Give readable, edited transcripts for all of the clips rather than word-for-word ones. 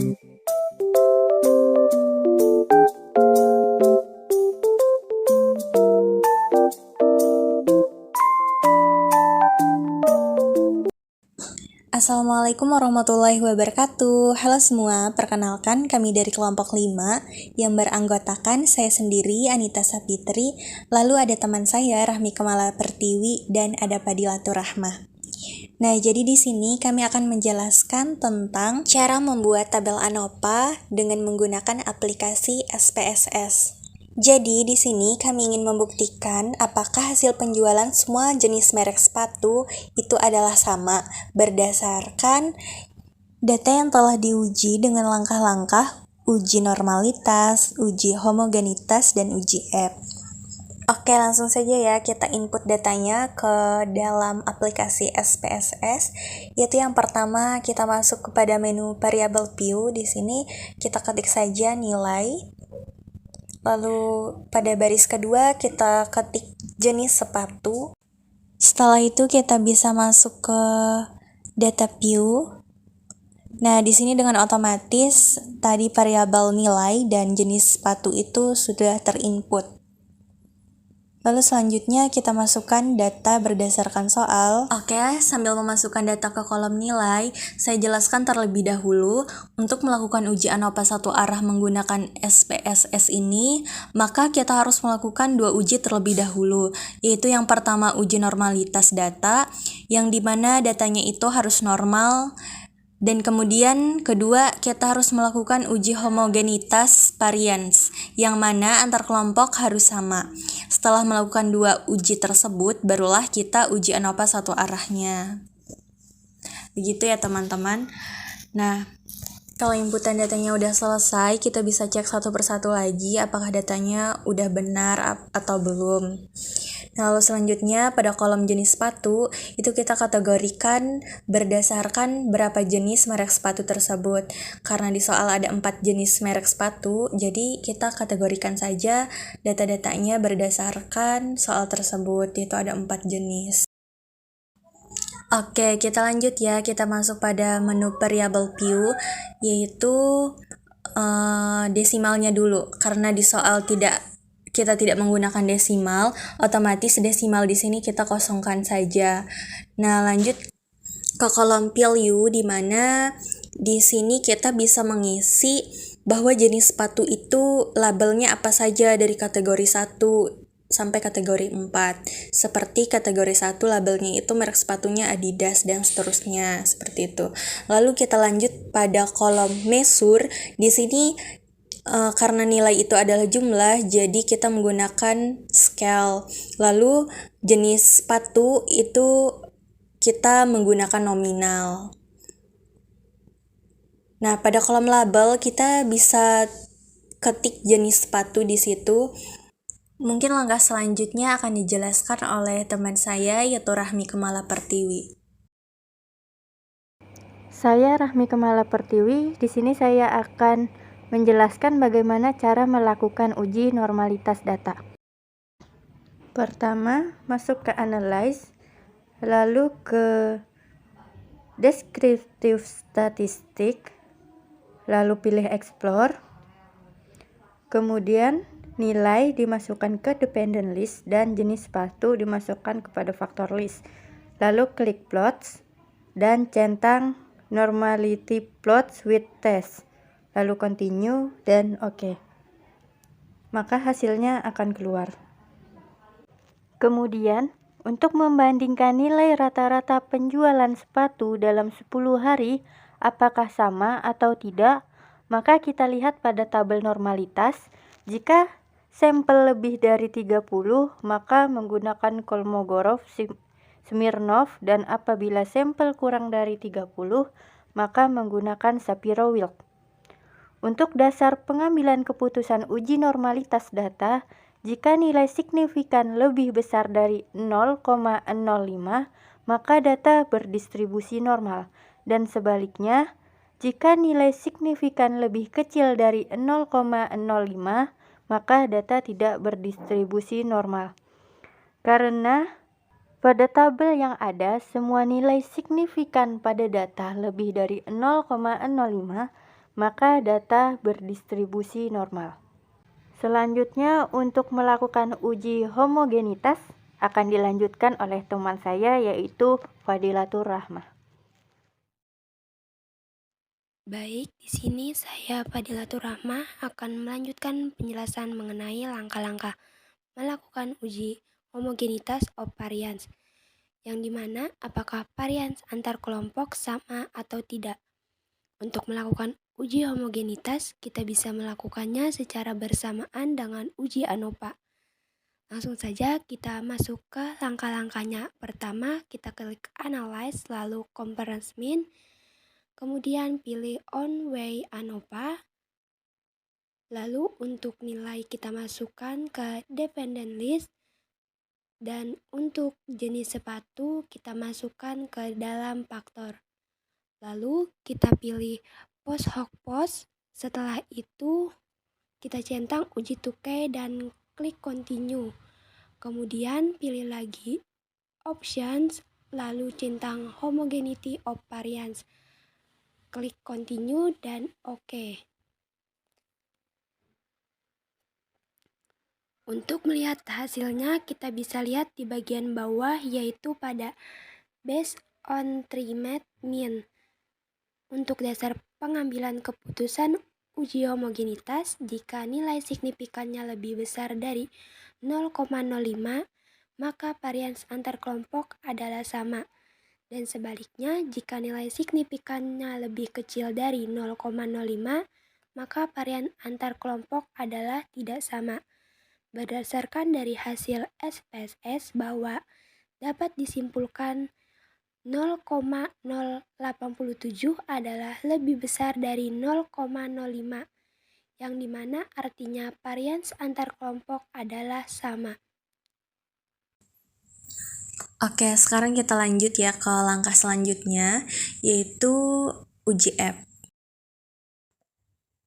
Assalamualaikum warahmatullahi wabarakatuh. Halo semua, perkenalkan kami dari kelompok 5 yang beranggotakan saya sendiri, Anita Sapitri, lalu ada teman saya, Rahmi Kamala Pertiwi, dan ada Padilatur Rahmah. Nah, jadi di sini kami akan menjelaskan tentang cara membuat tabel ANOPA dengan menggunakan aplikasi SPSS. Jadi di sini kami ingin membuktikan apakah hasil penjualan semua jenis merek sepatu itu adalah sama berdasarkan data yang telah diuji dengan langkah-langkah uji normalitas, uji homogenitas, dan uji F. Oke, langsung saja ya kita input datanya ke dalam aplikasi SPSS. Yaitu yang pertama kita masuk kepada menu variable view. Di sini kita ketik saja nilai. Lalu pada baris kedua kita ketik jenis sepatu. Setelah itu kita bisa masuk ke data view. Nah, di sini dengan otomatis tadi variabel nilai dan jenis sepatu itu sudah terinput. Lalu selanjutnya kita masukkan data berdasarkan soal. Oke, sambil memasukkan data ke kolom nilai, saya jelaskan terlebih dahulu untuk melakukan uji ANOPA satu arah menggunakan SPSS ini, maka kita harus melakukan 2 uji terlebih dahulu, yaitu yang pertama uji normalitas data, yang dimana datanya itu harus normal, dan kemudian kedua kita harus melakukan uji homogenitas varians, yang mana antar kelompok harus sama. Setelah melakukan 2 uji tersebut, barulah kita uji ANOPA satu arahnya. Begitu ya teman-teman. Nah, kalau inputan datanya udah selesai, kita bisa cek satu persatu lagi apakah datanya udah benar atau belum. Nah, lalu selanjutnya pada kolom jenis sepatu, itu kita kategorikan berdasarkan berapa jenis merek sepatu tersebut. Karena di soal ada 4 jenis merek sepatu, jadi kita kategorikan saja data-datanya berdasarkan soal tersebut, yaitu ada 4 jenis. Oke, kita lanjut ya, kita masuk pada menu variable view, yaitu desimalnya dulu. Karena di soal kita tidak menggunakan desimal, otomatis desimal di sini kita kosongkan saja. Nah, lanjut ke kolom value, di mana di sini kita bisa mengisi bahwa jenis sepatu itu labelnya apa saja dari kategori 1 sampai kategori 4. Seperti kategori 1 labelnya itu merek sepatunya Adidas dan seterusnya, seperti itu. Lalu kita lanjut pada kolom measure. Di sini karena nilai itu adalah jumlah, jadi kita menggunakan scale. Lalu jenis sepatu itu kita menggunakan nominal. Nah, pada kolom label kita bisa ketik jenis sepatu di situ. Mungkin langkah selanjutnya akan dijelaskan oleh teman saya, yaitu Rahmi Kamala Pertiwi. Saya Rahmi Kamala Pertiwi. Di sini saya akan menjelaskan bagaimana cara melakukan uji normalitas data. Pertama, masuk ke Analyze, lalu ke Descriptive Statistic, lalu pilih Explore. Kemudian nilai dimasukkan ke dependent list dan jenis sepatu dimasukkan kepada factor list. Lalu klik plots dan centang normality plots with test. Lalu continue dan OK. Maka hasilnya akan keluar. Kemudian, untuk membandingkan nilai rata-rata penjualan sepatu dalam 10 hari apakah sama atau tidak, maka kita lihat pada tabel normalitas. Jika sampel lebih dari 30, maka menggunakan Kolmogorov, Smirnov, dan apabila sampel kurang dari 30, maka menggunakan Shapiro-Wilk. Untuk dasar pengambilan keputusan uji normalitas data, jika nilai signifikan lebih besar dari 0,05, maka data berdistribusi normal, dan sebaliknya, jika nilai signifikan lebih kecil dari 0,05, maka data tidak berdistribusi normal. Karena pada tabel yang ada, semua nilai signifikan pada data lebih dari 0,05, maka data berdistribusi normal. Selanjutnya, untuk melakukan uji homogenitas akan dilanjutkan oleh teman saya, yaitu Fadilatur Rahmah. Baik, di sini saya Fadilatur Rahmah akan melanjutkan penjelasan mengenai langkah-langkah melakukan uji homogenitas of variance, yang dimana apakah variance antar kelompok sama atau tidak. Untuk melakukan uji homogenitas, kita bisa melakukannya secara bersamaan dengan uji ANOVA. Langsung saja kita masuk ke langkah-langkahnya. Pertama, kita klik Analyze, lalu Comparison Mean. Kemudian pilih On Way ANOVA. Lalu untuk nilai kita masukkan ke Dependent List. Dan untuk jenis sepatu kita masukkan ke dalam faktor. Lalu kita pilih Post Hoc Post. Setelah itu kita centang uji tukai dan klik Continue. Kemudian pilih lagi Options, lalu centang Homogeneity of Variance. Klik Continue dan OK. Untuk melihat hasilnya, kita bisa lihat di bagian bawah, yaitu pada Based on Trimmed Mean. Untuk dasar pengambilan keputusan uji homogenitas, jika nilai signifikannya lebih besar dari 0,05, maka varians antar kelompok adalah sama. Dan sebaliknya, jika nilai signifikannya lebih kecil dari 0,05, maka varian antar kelompok adalah tidak sama. Berdasarkan dari hasil SPSS bahwa dapat disimpulkan 0,087 adalah lebih besar dari 0,05, yang dimana artinya varians antar kelompok adalah sama. Oke, sekarang kita lanjut ya ke langkah selanjutnya, yaitu uji F.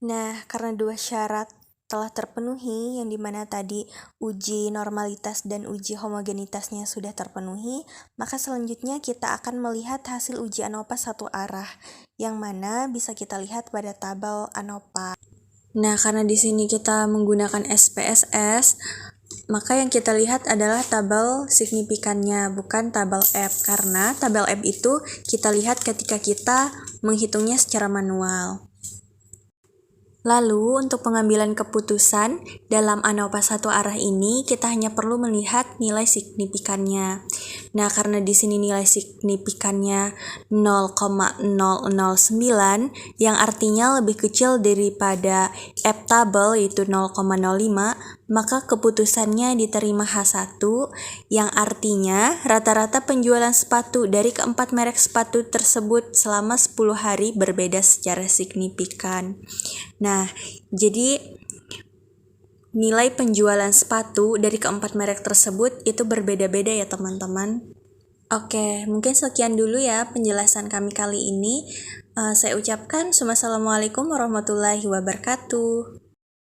Nah, karena dua syarat telah terpenuhi, yang dimana tadi uji normalitas dan uji homogenitasnya sudah terpenuhi, maka selanjutnya kita akan melihat hasil uji ANOVA satu arah, yang mana bisa kita lihat pada tabel ANOVA. Nah, karena di sini kita menggunakan SPSS, maka yang kita lihat adalah tabel signifikannya, bukan tabel F, karena tabel F itu kita lihat ketika kita menghitungnya secara manual. Lalu, untuk pengambilan keputusan dalam ANOVA satu arah ini, kita hanya perlu melihat nilai signifikannya. Nah, karena di sini nilai signifikannya 0,009, yang artinya lebih kecil daripada F tabel, yaitu 0,05, maka keputusannya diterima H1, yang artinya rata-rata penjualan sepatu dari keempat merek sepatu tersebut selama 10 hari berbeda secara signifikan. Nah, jadi nilai penjualan sepatu dari keempat merek tersebut itu berbeda-beda ya teman-teman. Oke, mungkin sekian dulu ya penjelasan kami kali ini. Saya ucapkan Assalamualaikum warahmatullahi wabarakatuh.